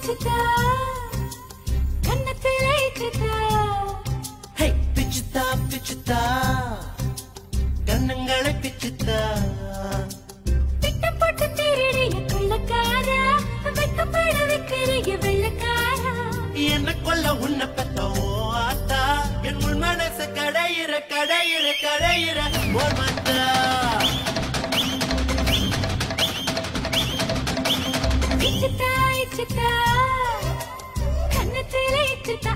பிச்சுதா கண்ணத்துல இச்சுதா ஹே பிச்சுதா பிச்சுதா கண்ணங்களை பிச்சுதா திட்டம் போட்டு திருடிய கொள்ளக்காரா வெக்கப்பட வைக்கிறிய வெள்ளக்காரா என்ன கொல்ல உன்னை பெத்த ஆத்தா என் உள் மனச கடையிற கடையிற கடையிற ஓர் மாத்தா இச்சுதா இச்சுதா கண்ணத்துல இச்சுதா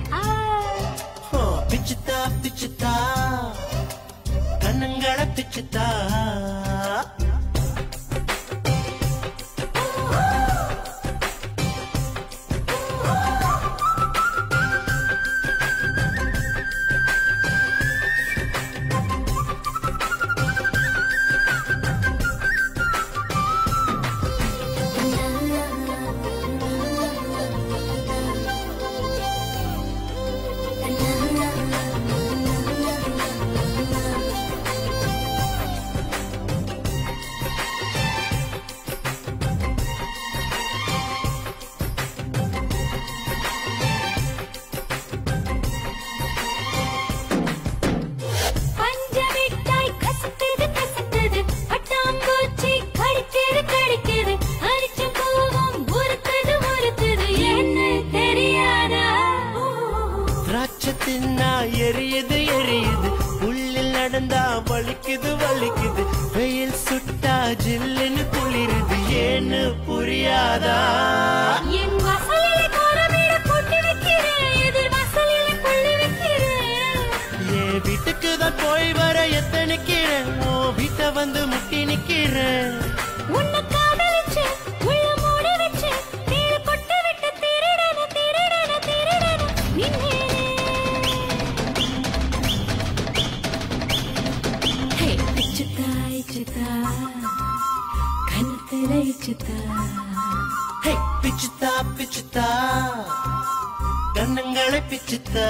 பிச்சுதா பிச்சுதா கண்ணங்களை பிச்சுதா எரியுது எரியுது உள்ளில் நடந்தா வலிக்குது வலிக்குது வெயில் சுட்டா ஜில்லுன்னு குளிருது ஏன்னு புரியாதா என் வாசலில கோலமேட போட்டு வைக்கிறேன் எதிர் வாசலில கொள்ளி வைக்கிறேன் என் வீட்டுக்கு தான் போய் வர எத்தனைக்கிறேன் ஓ வீட்டை வந்து முட்டி நிக்கிறேன் உன்னை காதலிச்சு உள்ள மூடி வச்சு நீர் கொட்டு விட்டு திருடன திருடன திருடன நின்னே கண்ணத்துல இச்சுதா ஹே பிச்சுதா பிச்சுதா கண்ணங்களை பிச்சுதா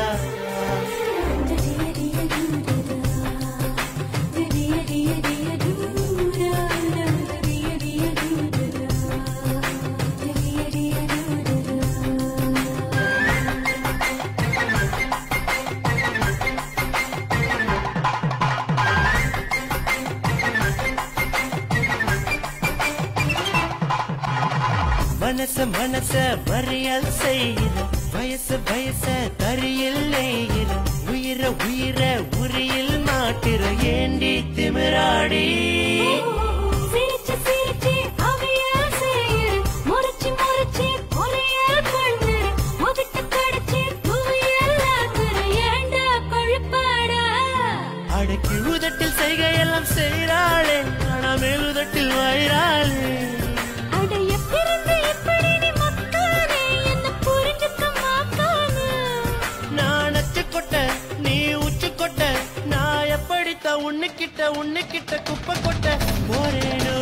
மனச மனச மறியல் செய்கிற வயசு வயச தரியில் நெய்கிற உயிர உயிர உரியில் மாட்டிற ஏண்டி திமிராடி சிரிச்சு சிரிச்சு அவையால் செய்கிற முறைச்சு முறைச்சு பொறையால் கொள்கிற முகத்தை கடிச்சு புவியல் ஆக்குற ஏண்டா கொழுப்பாடா அடக்கி உதட்டில் செய்கையெல்லாம் செய்கிறாளே ஆனா மேலுதட்டில் வயிறாளே உன்னுக்கிட்ட குப்பை கொட்ட போரேனோ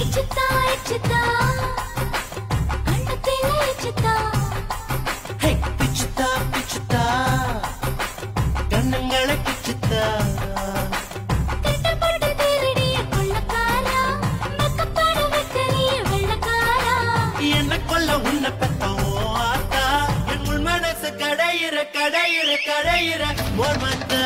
இச்சுதா இச்சுதா கண்ணத்துல இச்சுதா ஹே பிச்சுதா பிச்சுதா கண்ணங்களை பிச்சுதா திட்டம் போட்டு திருடிய கொள்ளக்காரா வெக்கப்பட வைக்கிறிய வெள்ளக்காரா என்ன கொல்ல உன்னை பெத்த ஆத்தா என் உள் மனச கடையிற கடையிற கடையிற ஓர் மாத்தா